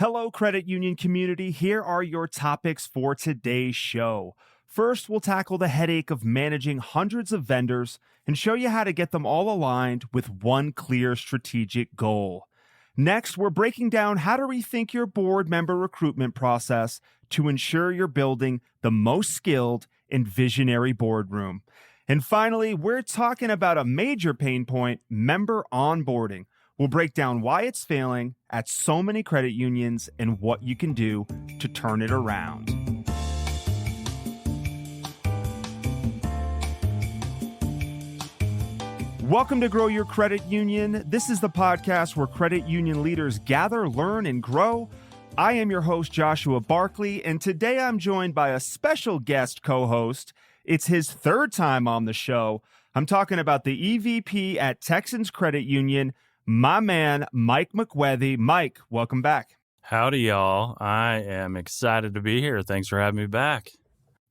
Hello, credit union community. Here are your topics for today's show. First, we'll tackle the headache of managing hundreds of vendors and show you how to get them all aligned with one clear strategic goal. Next, we're breaking down how to rethink your board member recruitment process to ensure you're building the most skilled and visionary boardroom. And finally, we're talking about a major pain point, member onboarding. We'll break down why it's failing at so many credit unions and what you can do to turn it around. Welcome to Grow Your Credit Union. This is the podcast where credit union leaders gather, learn, and grow. I am your host, Joshua Barkley, and today I'm joined by a special guest co-host. It's his third time on the show. I'm talking about the EVP at Texans Credit Union, my man, Mike McWethy. Mike, welcome back. Howdy, y'all. I am excited to be here. Thanks for having me back.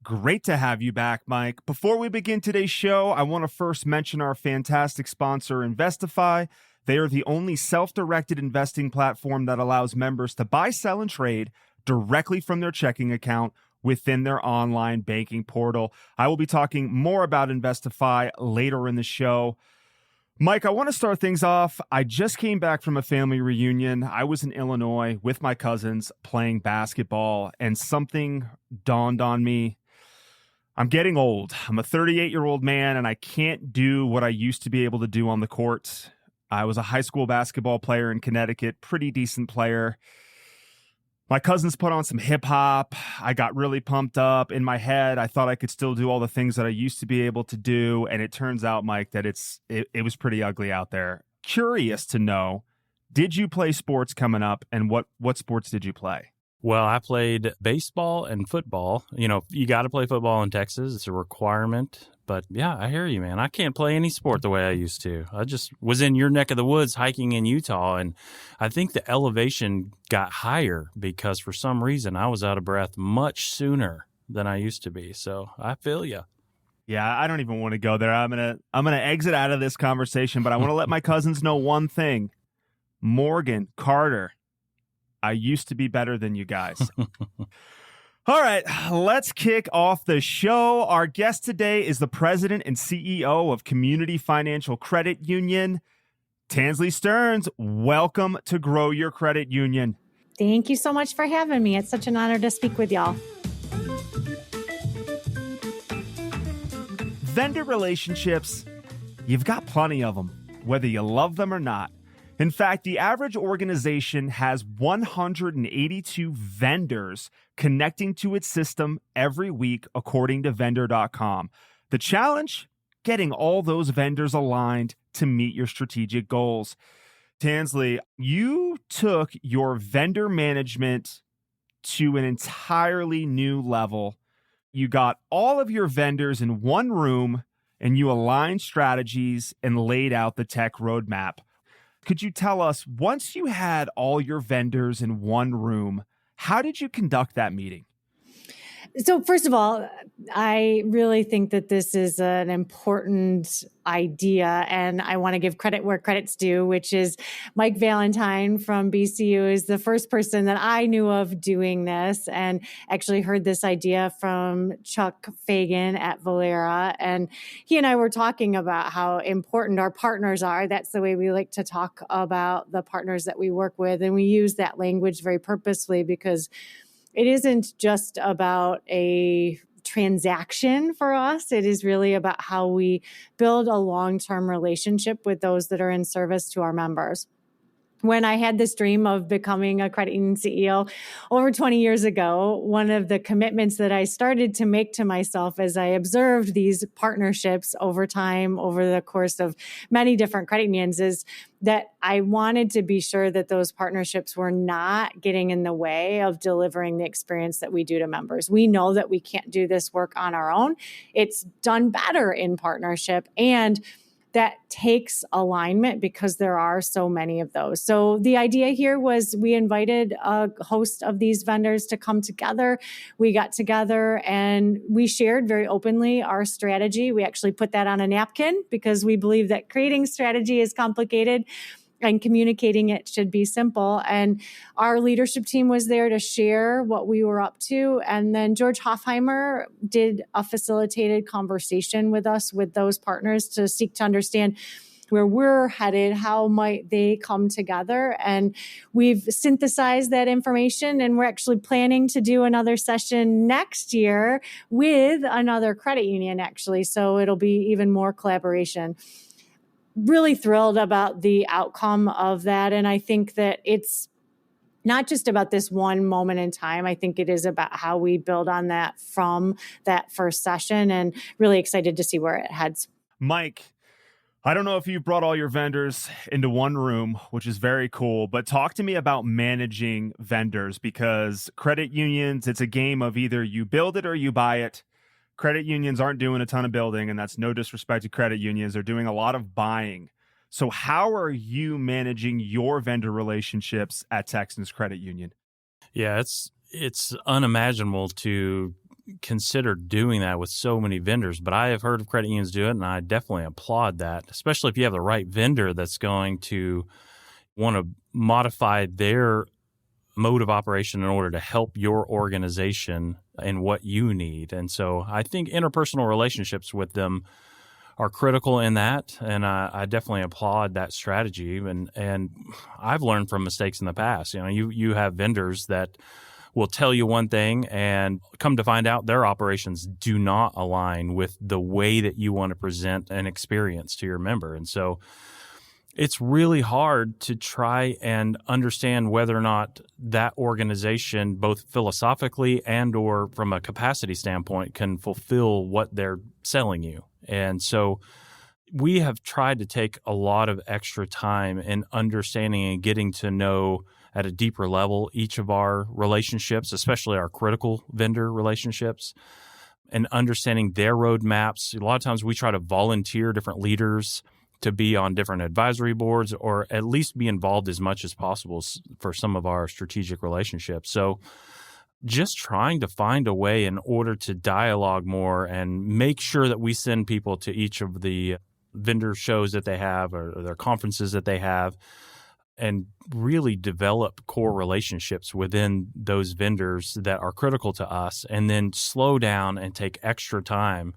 Great to have you back, Mike. Before we begin today's show, I want to first mention our fantastic sponsor, InvestiFi. They are the only self-directed investing platform that allows members to buy, sell, and trade directly from their checking account within their online banking portal. I will be talking more about InvestiFi later in the show. Mike, I want to start things off. I just came back from a family reunion. I was in Illinois with my cousins playing basketball, and something dawned on me. I'm getting old. I'm a 38-year-old man, and I can't do what I used to be able to do on the court. I was a high school basketball player in Connecticut, pretty decent player. My cousins put on some hip hop. I got really pumped up. In my head, I thought I could still do all the things that I used to be able to do. And it turns out, Mike, that it was pretty ugly out there. Curious to know, did you play sports coming up, and what sports did you play? Well, I played baseball and football. You know, you got to play football in Texas. It's a requirement. But yeah, I hear you, man. I can't play any sport the way I used to. I just was in your neck of the woods hiking in Utah, and I think the elevation got higher because for some reason I was out of breath much sooner than I used to be. So I feel you. Yeah, I don't even want to go there. I'm gonna exit out of this conversation, but I want to let my cousins know one thing. Morgan, Carter, I used to be better than you guys. All right, let's kick off the show. Our guest today is the president and CEO of Community Financial Credit Union, Tansley Stearns. Welcome to Grow Your Credit Union. Thank you so much for having me. It's such an honor to speak with y'all. Vendor relationships, you've got plenty of them, whether you love them or not. In fact, the average organization has 182 vendors connecting to its system every week, according to vendor.com. The challenge? Getting all those vendors aligned to meet your strategic goals. Tansley, you took your vendor management to an entirely new level. You got all of your vendors in one room, and you aligned strategies and laid out the tech roadmap. Could you tell us, once you had all your vendors in one room, how did you conduct that meeting? So first of all, I really think that this is an important idea, and I want to give credit where credit's due, which is Mike Valentine from BCU is the first person that I knew of doing this, and actually heard this idea from Chuck Fagan at Valera. And he and I were talking about how important our partners are. That's the way we like to talk about the partners that we work with. And we use that language very purposely because it isn't just about a transaction for us. It is really about how we build a long-term relationship with those that are in service to our members. When I had this dream of becoming a credit union CEO over 20 years ago, one of the commitments that I started to make to myself as I observed these partnerships over time, over the course of many different credit unions, is that I wanted to be sure that those partnerships were not getting in the way of delivering the experience that we do to members. We know that we can't do this work on our own. It's done better in partnership, and that takes alignment because there are so many of those. So the idea here was we invited a host of these vendors to come together. We got together and we shared very openly our strategy. We actually put that on a napkin because we believe that creating strategy is complicated. and communicating it should be simple. And our leadership team was there to share what we were up to. And then George Hoffheimer did a facilitated conversation with us, with those partners, to seek to understand where we're headed, how might they come together. And we've synthesized that information, and we're actually planning to do another session next year with another credit union, actually. So it'll be even more collaboration. Really thrilled about the outcome of that. And I think that it's not just about this one moment in time. I think it is about how we build on that from that first session, and really excited to see where it heads. Mike, I don't know if you brought all your vendors into one room, which is very cool, but talk to me about managing vendors, because credit unions, it's a game of either you build it or you buy it. Credit unions aren't doing a ton of building, and that's no disrespect to credit unions. They're doing a lot of buying. So how are you managing your vendor relationships at Texans Credit Union? Yeah, it's unimaginable to consider doing that with so many vendors, but I have heard of credit unions do it, and I definitely applaud that, especially if you have the right vendor that's going to want to modify their mode of operation in order to help your organization and what you need. And so I think interpersonal relationships with them are critical in that, and I definitely applaud that strategy. And I've learned from mistakes in the past. You have vendors that will tell you one thing and come to find out their operations do not align with the way that you want to present an experience to your member. And so it's really hard to try and understand whether or not that organization, both philosophically and or from a capacity standpoint, can fulfill what they're selling you. And so we have tried to take a lot of extra time in understanding and getting to know at a deeper level each of our relationships, especially our critical vendor relationships, and understanding their roadmaps. A lot of times we try to volunteer different leaders to be on different advisory boards, or at least be involved as much as possible for some of our strategic relationships. So just trying to find a way in order to dialogue more and make sure that we send people to each of the vendor shows that they have or their conferences that they have, and really develop core relationships within those vendors that are critical to us, and then slow down and take extra time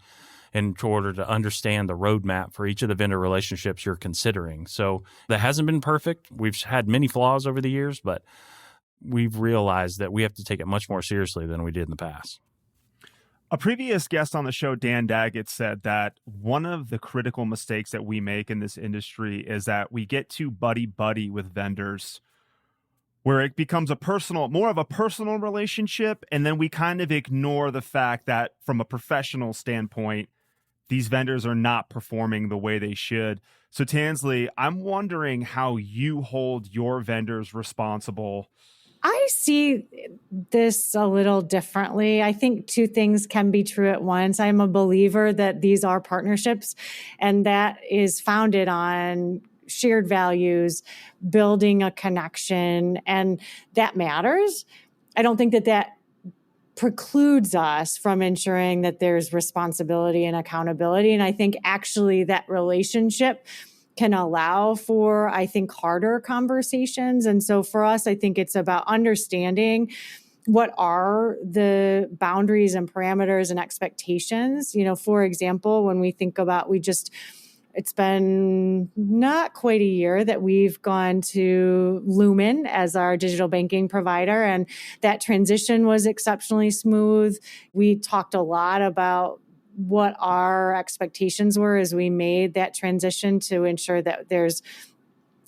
in order to understand the roadmap for each of the vendor relationships you're considering. So that hasn't been perfect. We've had many flaws over the years, but we've realized that we have to take it much more seriously than we did in the past. A previous guest on the show, Dan Daggett, said that one of the critical mistakes that we make in this industry is that we get too buddy-buddy with vendors, where it becomes more of a personal relationship, and then we kind of ignore the fact that from a professional standpoint, these vendors are not performing the way they should. So Tansley, I'm wondering how you hold your vendors responsible. I see this a little differently. I think two things can be true at once. I'm a believer that these are partnerships, and that is founded on shared values, building a connection, and that matters. I don't think that precludes us from ensuring that there's responsibility and accountability. And I think actually that relationship can allow for, I think, harder conversations. And so for us, I think it's about understanding what are the boundaries and parameters and expectations. For example, when we think about, it's been not quite a year that we've gone to Lumen as our digital banking provider, and that transition was exceptionally smooth. We talked a lot about what our expectations were as we made that transition to ensure that there's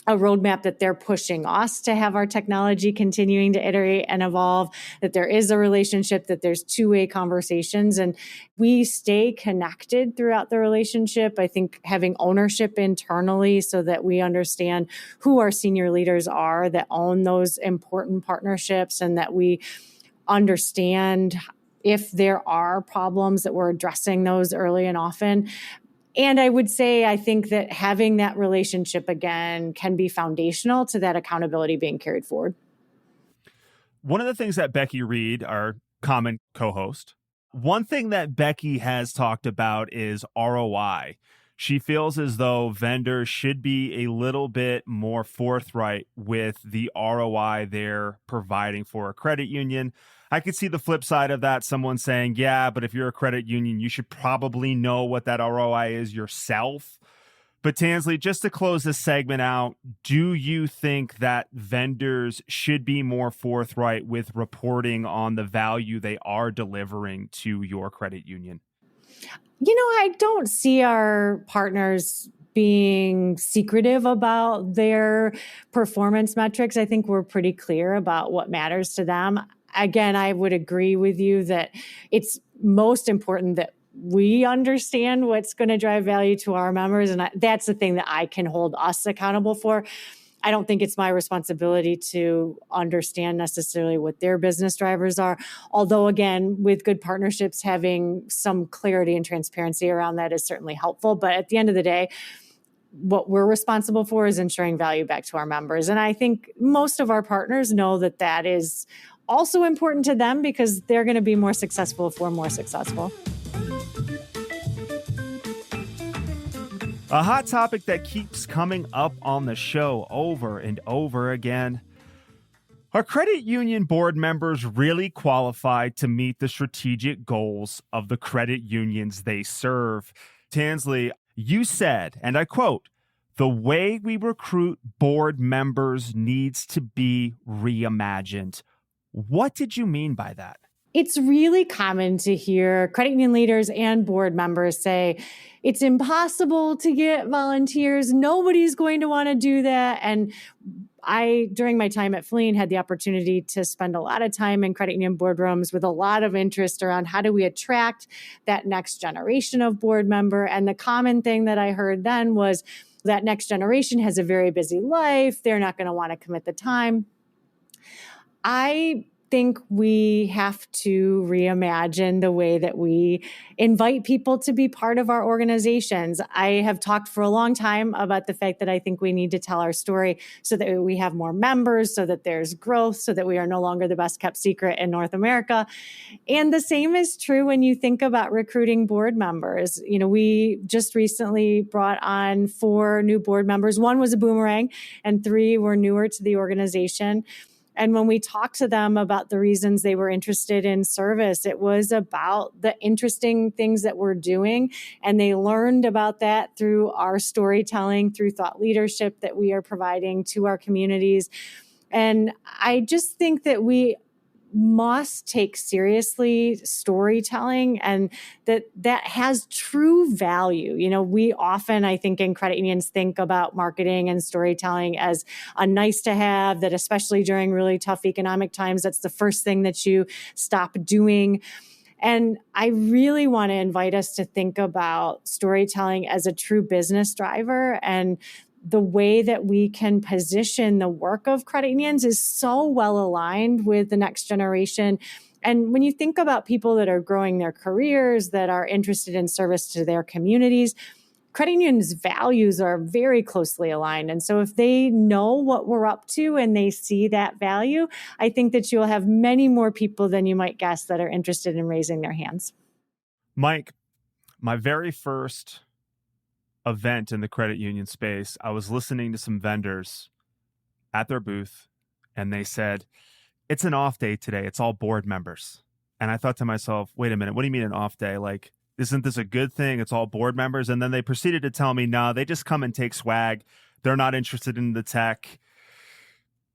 a roadmap that they're pushing us to have our technology continuing to iterate and evolve, that there is a relationship, that there's two-way conversations, and we stay connected throughout the relationship. I think having ownership internally so that we understand who our senior leaders are that own those important partnerships, and that we understand if there are problems that we're addressing those early and often. And I would say, I think that having that relationship again can be foundational to that accountability being carried forward. One of the things that Becky Reed, our common co-host, one thing that Becky has talked about is ROI. She feels as though vendors should be a little bit more forthright with the ROI they're providing for a credit union. I could see the flip side of that. Someone saying, yeah, but if you're a credit union, you should probably know what that ROI is yourself. But Tansley, just to close this segment out, do you think that vendors should be more forthright with reporting on the value they are delivering to your credit union? I don't see our partners being secretive about their performance metrics. I think we're pretty clear about what matters to them. Again, I would agree with you that it's most important that we understand what's going to drive value to our members. And that's the thing that I can hold us accountable for. I don't think it's my responsibility to understand necessarily what their business drivers are. Although, again, with good partnerships, having some clarity and transparency around that is certainly helpful. But at the end of the day, what we're responsible for is ensuring value back to our members. And I think most of our partners know that that is also important to them because they're going to be more successful if we're more successful. A hot topic that keeps coming up on the show over and over again. Are credit union board members really qualified to meet the strategic goals of the credit unions they serve? Tansley, you said, and I quote, "The way we recruit board members needs to be reimagined." What did you mean by that? It's really common to hear credit union leaders and board members say, it's impossible to get volunteers. Nobody's going to want to do that. And I, during my time at Fleeing, had the opportunity to spend a lot of time in credit union boardrooms with a lot of interest around how do we attract that next generation of board member. And the common thing that I heard then was that next generation has a very busy life. They're not going to want to commit the time. I think we have to reimagine the way that we invite people to be part of our organizations. I have talked for a long time about the fact that I think we need to tell our story so that we have more members, so that there's growth, so that we are no longer the best kept secret in North America. And the same is true when you think about recruiting board members. We just recently brought on 4 new board members. 1 was a boomerang and 3 were newer to the organization. And when we talked to them about the reasons they were interested in service, it was about the interesting things that we're doing. And they learned about that through our storytelling, through thought leadership that we are providing to our communities. And I just think that we must take seriously storytelling and that has true value. We often, I think, in credit unions think about marketing and storytelling as a nice to have, that especially during really tough economic times, that's the first thing that you stop doing. And I really want to invite us to think about storytelling as a true business driver. And the way that we can position the work of credit unions is so well aligned with the next generation. And when you think about people that are growing their careers, that are interested in service to their communities, credit unions' values are very closely aligned. And so if they know what we're up to and they see that value, I think that you'll have many more people than you might guess that are interested in raising their hands. Mike, my very first event in the credit union space, I was listening to some vendors at their booth, and they said, it's an off day today. It's all board members. And I thought to myself, wait a minute, what do you mean an off day? Like, isn't this a good thing? It's all board members. And then they proceeded to tell me, no, they just come and take swag. They're not interested in the tech.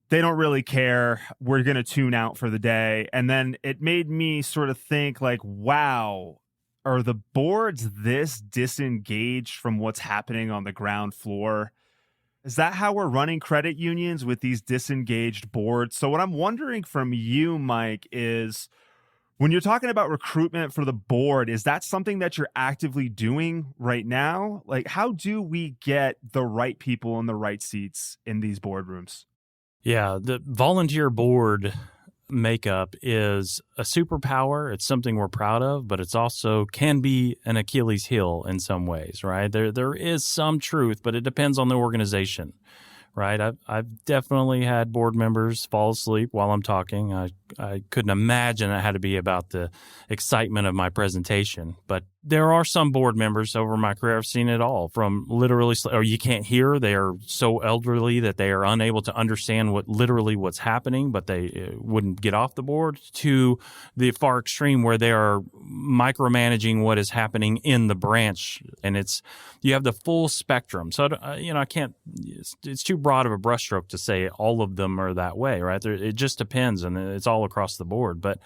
They don't really care. We're going to tune out for the day. And then it made me sort of think like, wow, are the boards this disengaged from what's happening on the ground floor? Is that how we're running credit unions, with these disengaged boards? So what I'm wondering from you, Mike, is when you're talking about recruitment for the board, is that something that you're actively doing right now? Like, how do we get the right people in the right seats in these boardrooms? Yeah, the volunteer board makeup is a superpower. It's something we're proud of, but it's also can be an Achilles heel in some ways, right? There is some truth, but it depends on the organization, right? I've definitely had board members fall asleep while I'm talking. I couldn't imagine it had to be about the excitement of my presentation. But there are some board members over my career, I've seen it all, from literally, or you can't hear. They are so elderly that they are unable to understand what's happening, but they wouldn't get off the board, to the far extreme where they are micromanaging what is happening in the branch. And you have the full spectrum. So, I can't, it's too broad of a brushstroke to say all of them are that way, right? It just depends, and it's all across the board. But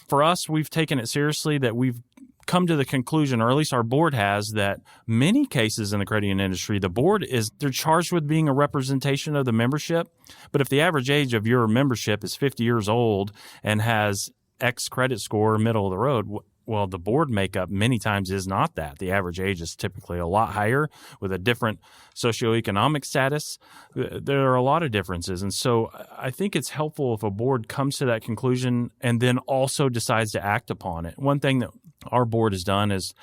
for us, we've taken it seriously that we've come to the conclusion, or at least our board has, that many cases in the credit union industry, the board they're charged with being a representation of the membership. But if the average age of your membership is 50 years old and has X credit score, middle of the road, well, the board makeup many times is not that. The average age is typically a lot higher with a different socioeconomic status. There are a lot of differences. And so I think it's helpful if a board comes to that conclusion and then also decides to act upon it. One thing that our board has done is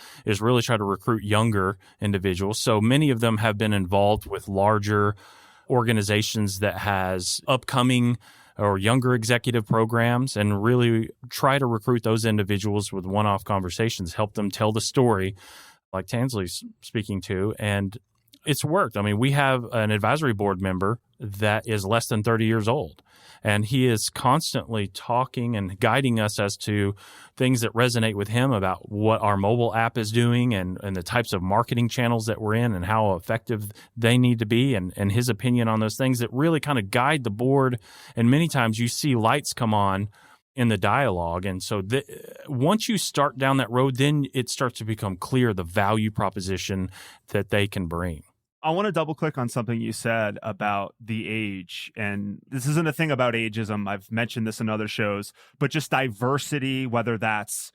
really try to recruit younger individuals. So many of them have been involved with larger organizations that has upcoming or younger executive programs, and really try to recruit those individuals with one-off conversations, help them tell the story like Tansley's speaking to. And it's worked. I mean, we have an advisory board member that is less than 30 years old, and he is constantly talking and guiding us as to things that resonate with him about what our mobile app is doing and the types of marketing channels that we're in and how effective they need to be, and his opinion on those things that really kind of guide the board. And many times you see lights come on in the dialogue. And so once you start down that road, then it starts to become clear the value proposition that they can bring. I want to double click on something you said about the age. And this isn't a thing about ageism. I've mentioned this in other shows, but just diversity, whether that's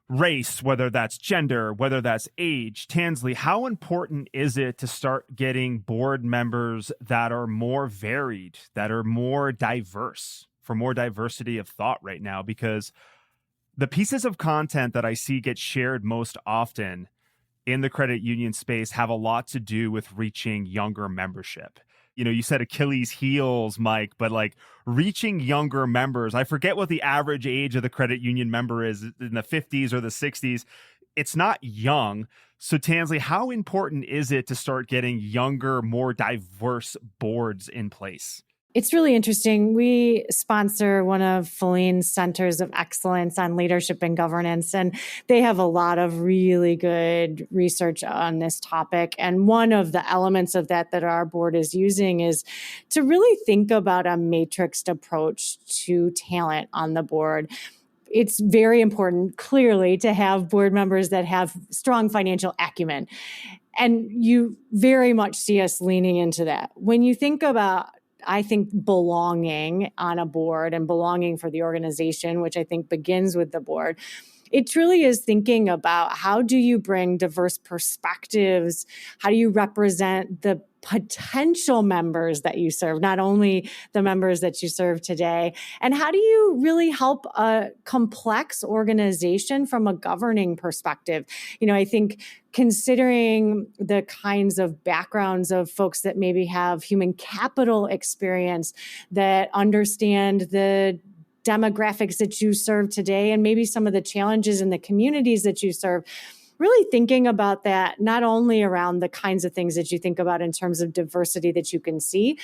race, whether that's gender, whether that's age. Tansley, how important is it to start getting board members that are more varied, that are more diverse, for more diversity of thought right now? Because the pieces of content that I see get shared most often in the credit union space have a lot to do with reaching younger membership. You said Achilles heels, Mike, but like reaching younger members, I forget what the average age of the credit union member is, in the 50s or the 60s. It's not young. So Tansley, how important is it to start getting younger, more diverse boards in place? It's really interesting. We sponsor one of Feline's Centers of Excellence on Leadership and Governance, and they have a lot of really good research on this topic. And one of the elements of that our board is using is to really think about a matrixed approach to talent on the board. It's very important, clearly, to have board members that have strong financial acumen. And you very much see us leaning into that. When you think about, I think, belonging on a board and belonging for the organization, which I think begins with the board, it truly is thinking about how do you bring diverse perspectives? How do you represent the potential members that you serve, not only the members that you serve today? And how do you really help a complex organization from a governing perspective? I think considering the kinds of backgrounds of folks that maybe have human capital experience, that understand the demographics that you serve today and maybe some of the challenges in the communities that you serve, really thinking about that, not only around the kinds of things that you think about in terms of diversity that you can see,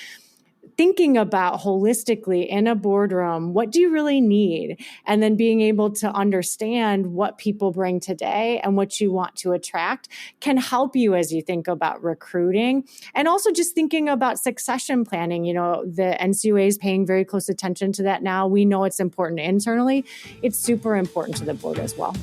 thinking about holistically in a boardroom, what do you really need? And then being able to understand what people bring today and what you want to attract can help you as you think about recruiting. And also just thinking about succession planning. The NCUA is paying very close attention to that now. We know it's important internally. It's super important to the board as well.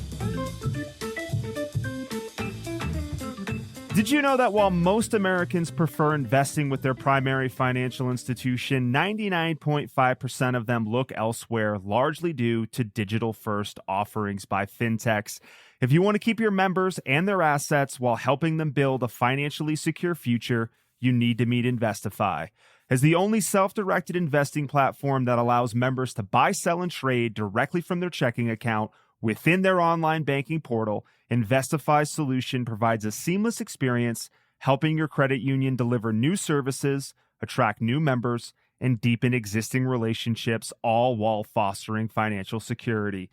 Did you know that while most Americans prefer investing with their primary financial institution, 99.5% of them look elsewhere, largely due to digital-first offerings by fintechs? If you want to keep your members and their assets while helping them build a financially secure future, you need to meet InvestiFi. As the only self-directed investing platform that allows members to buy, sell, and trade directly from their checking account within their online banking portal, InvestiFi's solution provides a seamless experience, helping your credit union deliver new services, attract new members, and deepen existing relationships, all while fostering financial security.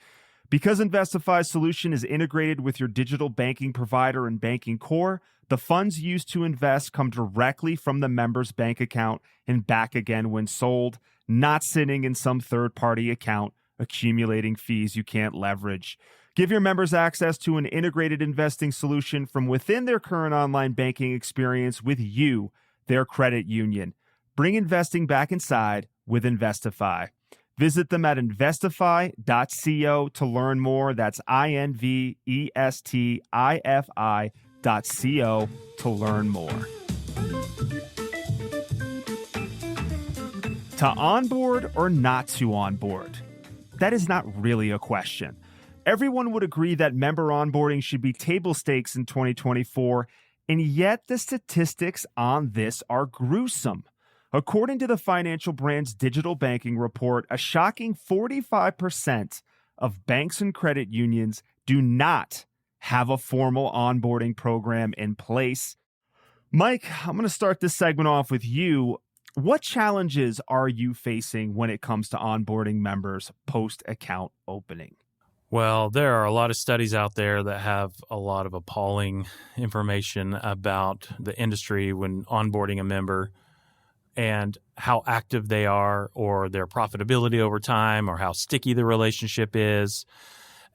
Because InvestiFi's solution is integrated with your digital banking provider and banking core, the funds used to invest come directly from the member's bank account and back again when sold, not sitting in some third-party account accumulating fees you can't leverage. Give your members access to an integrated investing solution from within their current online banking experience with you, their credit union. Bring investing back inside with InvestiFi. Visit them at investify.co to learn more. That's InvestiFi.co to learn more. To onboard or not to onboard? That is not really a question. Everyone would agree that member onboarding should be table stakes in 2024, and yet the statistics on this are gruesome. According to the Financial Brand's digital banking report, a shocking 45% of banks and credit unions do not have a formal onboarding program in place. Mike, I'm going to start this segment off with you. What challenges are you facing when it comes to onboarding members post-account opening? Well, there are a lot of studies out there that have a lot of appalling information about the industry when onboarding a member and how active they are or their profitability over time or how sticky the relationship is.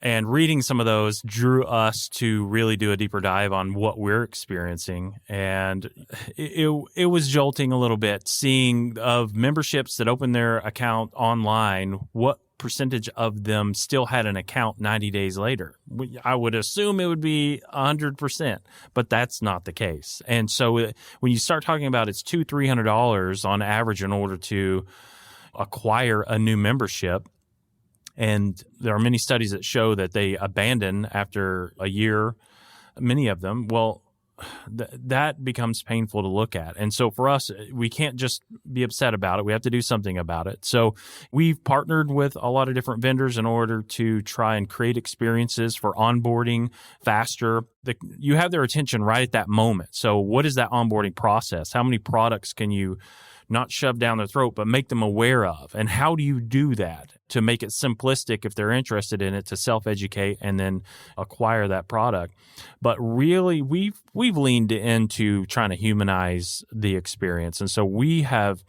And reading some of those drew us to really do a deeper dive on what we're experiencing. And it was jolting a little bit seeing of memberships that opened their account online, what percentage of them still had an account 90 days later. I would assume it would be 100%, but that's not the case. And so when you start talking about it's $200-$300 on average in order to acquire a new membership, and there are many studies that show that they abandon after a year, many of them, well, that becomes painful to look at. And so for us, we can't just be upset about it. We have to do something about it. So we've partnered with a lot of different vendors in order to try and create experiences for onboarding faster. You have their attention right at that moment. So what is that onboarding process? How many products can you not shove down their throat, but make them aware of? And how do you do that to make it simplistic if they're interested in it, to self-educate and then acquire that product? But really, we've leaned into trying to humanize the experience. And so we have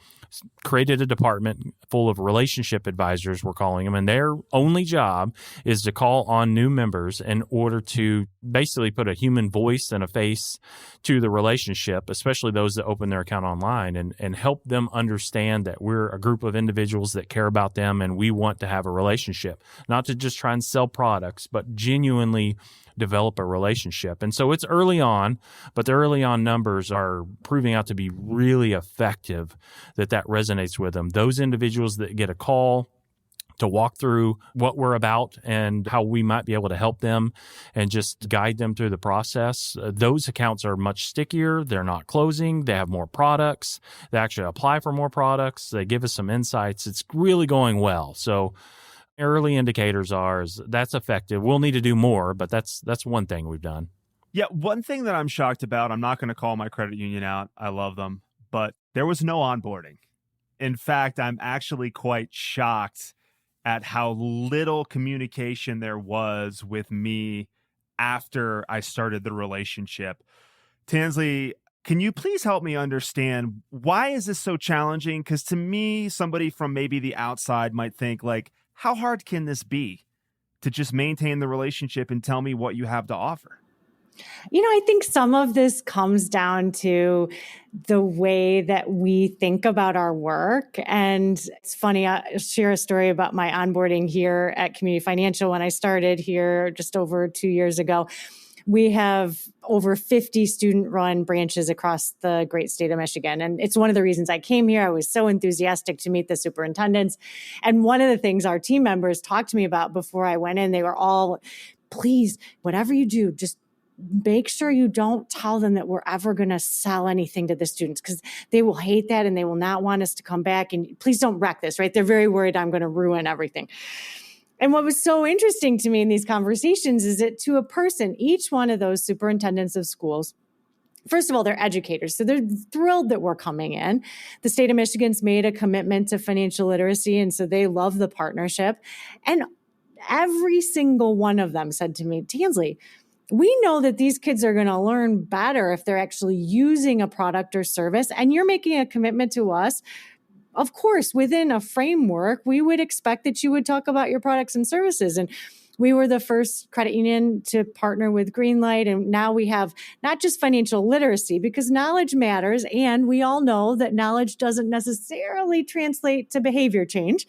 created a department full of relationship advisors, we're calling them, and their only job is to call on new members in order to basically put a human voice and a face to the relationship, especially those that open their account online, and help them understand that we're a group of individuals that care about them and we want to have a relationship, not to just try and sell products, but genuinely develop a relationship. And so it's early on, but the early on numbers are proving out to be really effective, that resonates with them. Those individuals that get a call to walk through what we're about and how we might be able to help them and just guide them through the process, those accounts are much stickier. They're not closing. They have more products. They actually apply for more products. They give us some insights. It's really going well. So early indicators are that's effective. We'll need to do more, but that's one thing we've done. Yeah, one thing that I'm shocked about, I'm not going to call my credit union out. I love them, but there was no onboarding. In fact, I'm actually quite shocked at how little communication there was with me after I started the relationship. Tansley, can you please help me understand, why is this so challenging? Because to me, somebody from maybe the outside might think, like, how hard can this be to just maintain the relationship and tell me what you have to offer? I think some of this comes down to the way that we think about our work. And it's funny, I'll share a story about my onboarding here at Community Financial. When I started here just over 2 years ago, we have over 50 student-run branches across the great state of Michigan. And it's one of the reasons I came here. I was so enthusiastic to meet the superintendents. And one of the things our team members talked to me about before I went in, they were all, please, whatever you do, just make sure you don't tell them that we're ever going to sell anything to the students, because they will hate that and they will not want us to come back. And please don't wreck this, right? They're very worried I'm going to ruin everything. And what was so interesting to me in these conversations is that to a person, each one of those superintendents of schools First of all, they're educators. So they're thrilled that we're coming in. The state of Michigan's made a commitment to financial literacy, and so they love the partnership. And every single one of them said to me, Tansley, we know that these kids are going to learn better if they're actually using a product or service, and you're making a commitment to us. Of course, within a framework, we would expect that you would talk about your products and services. And we were the first credit union to partner with Greenlight. And now we have not just financial literacy, because knowledge matters. And we all know that knowledge doesn't necessarily translate to behavior change.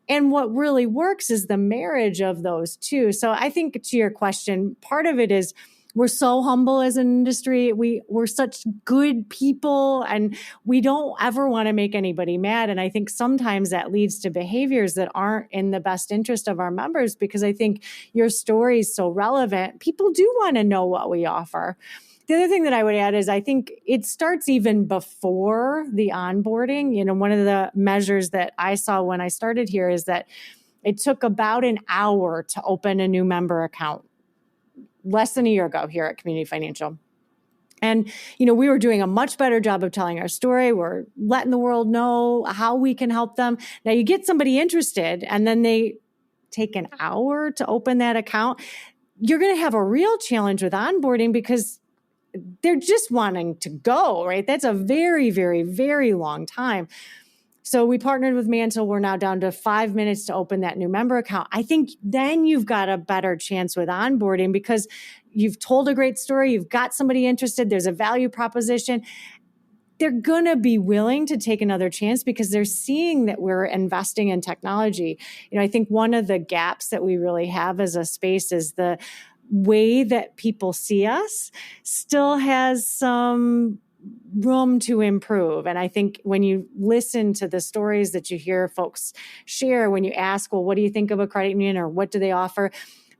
And what really works is the marriage of those two. So I think to your question, part of it is we're so humble as an industry. We're such good people, and we don't ever want to make anybody mad. And I think sometimes that leads to behaviors that aren't in the best interest of our members, because I think your story is so relevant. People do want to know what we offer. The other thing that I would add is I think it starts even before the onboarding. You know, one of the measures that I saw when I started here is that it took about an hour to open a new member account. Less than a year ago here at Community Financial. And, you know, we were doing a much better job of telling our story. We're letting the world know how we can help them. Now you get somebody interested and then they take an hour to open that account. You're going to have a real challenge with onboarding because they're just wanting to go, right? That's a very, very, very long time. So we partnered with Mantle. We're now down to 5 minutes to open that new member account. I think then you've got a better chance with onboarding because you've told a great story. You've got somebody interested. There's a value proposition. They're going to be willing to take another chance because they're seeing that we're investing in technology. You know, I think one of the gaps that we really have as a space is the way that people see us still has some room to improve. And I think when you listen to the stories that you hear folks share, when you ask, well, what do you think of a credit union or what do they offer?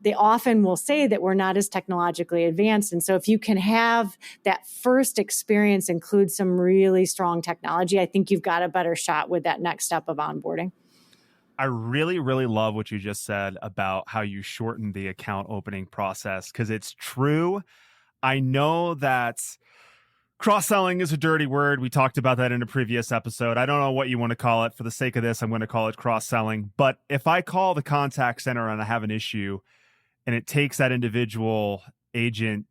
They often will say that we're not as technologically advanced. And so if you can have that first experience include some really strong technology, I think you've got a better shot with that next step of onboarding. I really, really love what you just said about how you shortened the account opening process, because it's true. I know that cross-selling is a dirty word. We talked about that in a previous episode. I don't know what you want to call it. For the sake of this, I'm going to call it cross-selling. But if I call the contact center and I have an issue and it takes that individual agent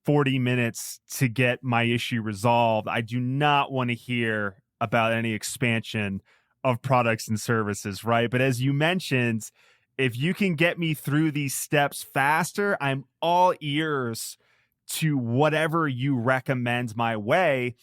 40 minutes to get my issue resolved, I do not want to hear about any expansion of products and services, right? But as you mentioned, if you can get me through these steps faster, I'm all ears to whatever you recommend my way.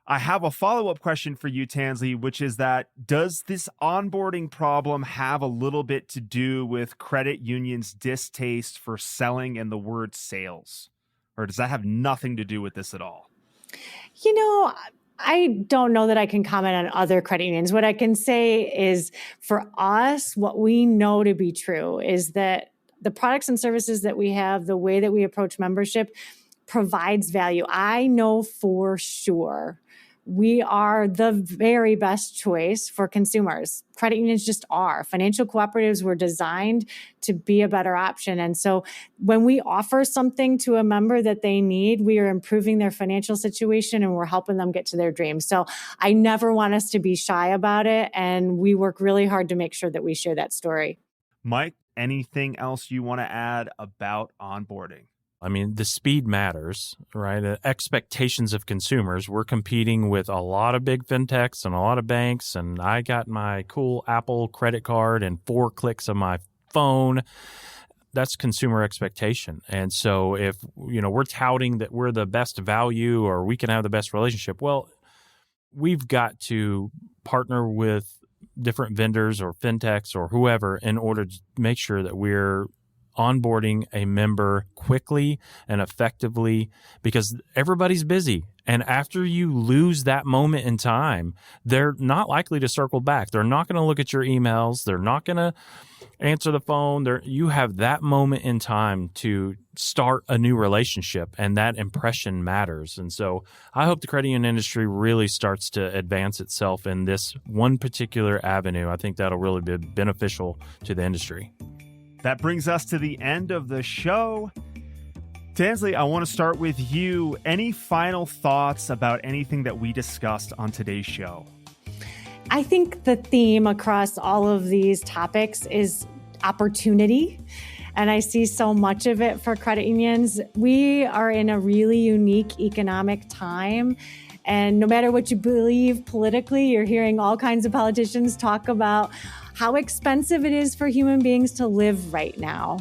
I have a follow-up question for you, Tansley, which is that does this onboarding problem have a little bit to do with credit unions' distaste for selling and the word sales? Or does that have nothing to do with this at all? You know, I don't know that I can comment on other credit unions. What I can say is for us, what we know to be true is that the products and services that we have, the way that we approach membership provides value. I know for sure we are the very best choice for consumers. Credit unions just are. Financial cooperatives were designed to be a better option. And so when we offer something to a member that they need, we are improving their financial situation and we're helping them get to their dreams. So I never want us to be shy about it. And we work really hard to make sure that we share that story. Mike, anything else you want to add about onboarding? I mean, the speed matters, right? Expectations of consumers. We're competing with a lot of big fintechs and a lot of banks, and I got my cool Apple credit card in 4 clicks of my phone. That's consumer expectation. And so if, you know, we're touting that we're the best value or we can have the best relationship, well, we've got to partner with different vendors or fintechs or whoever in order to make sure that we're onboarding a member quickly and effectively, because everybody's busy. And after you lose that moment in time, they're not likely to circle back. They're not going to look at your emails. They're not going to answer the phone. You have that moment in time to start a new relationship, and that impression matters. And so I hope the credit union industry really starts to advance itself in this one particular avenue. I think that'll really be beneficial to the industry. That brings us to the end of the show. Tansley, I want to start with you. Any final thoughts about anything that we discussed on today's show? I think the theme across all of these topics is opportunity. And I see so much of it for credit unions. We are in a really unique economic time. And no matter what you believe politically, you're hearing all kinds of politicians talk about how expensive it is for human beings to live right now.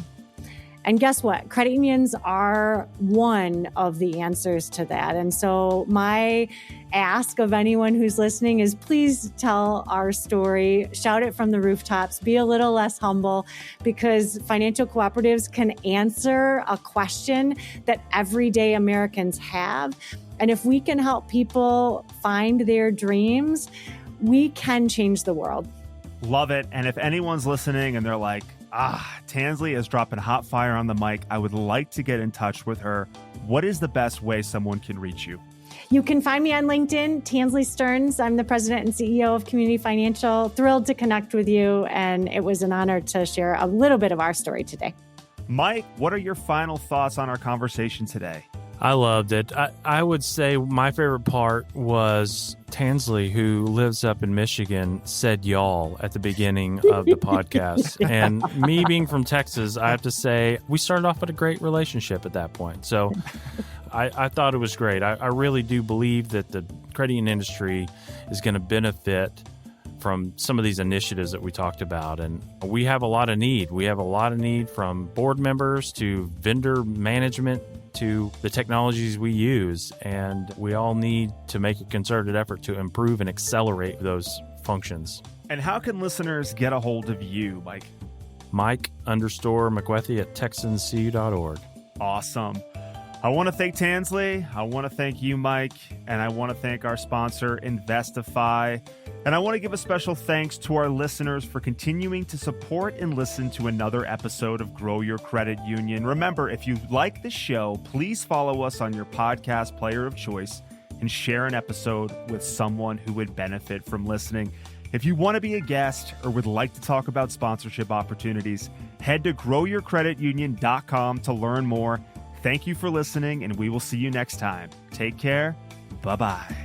And guess what? Credit unions are one of the answers to that. And so my ask of anyone who's listening is please tell our story, shout it from the rooftops, be a little less humble, because financial cooperatives can answer a question that everyday Americans have. And if we can help people find their dreams, we can change the world. Love it. And if anyone's listening and they're like, Tansley is dropping hot fire on the mic, I would like to get in touch with her, what is the best way someone can reach you? You can find me on LinkedIn, Tansley Stearns. I'm the president and CEO of Community Financial. Thrilled to connect with you. And it was an honor to share a little bit of our story today. Mike, what are your final thoughts on our conversation today? I loved it. I would say my favorite part was Tansley, who lives up in Michigan, said y'all at the beginning of the podcast. And me being from Texas, I have to say we started off with a great relationship at that point. So I thought it was great. I really do believe that the credit union industry is going to benefit from some of these initiatives that we talked about. And we have a lot of need. We have a lot of need from board members to vendor management to the technologies we use. And we all need to make a concerted effort to improve and accelerate those functions. And how can listeners get a hold of you, Mike? Mike_McWethy at texanscu.org. Awesome. I want to thank Tansley. I want to thank you, Mike. And I want to thank our sponsor, InvestiFi. And I want to give a special thanks to our listeners for continuing to support and listen to another episode of Grow Your Credit Union. Remember, if you like the show, please follow us on your podcast player of choice and share an episode with someone who would benefit from listening. If you want to be a guest or would like to talk about sponsorship opportunities, head to growyourcreditunion.com to learn more. Thank you for listening, and we will see you next time. Take care. Bye-bye.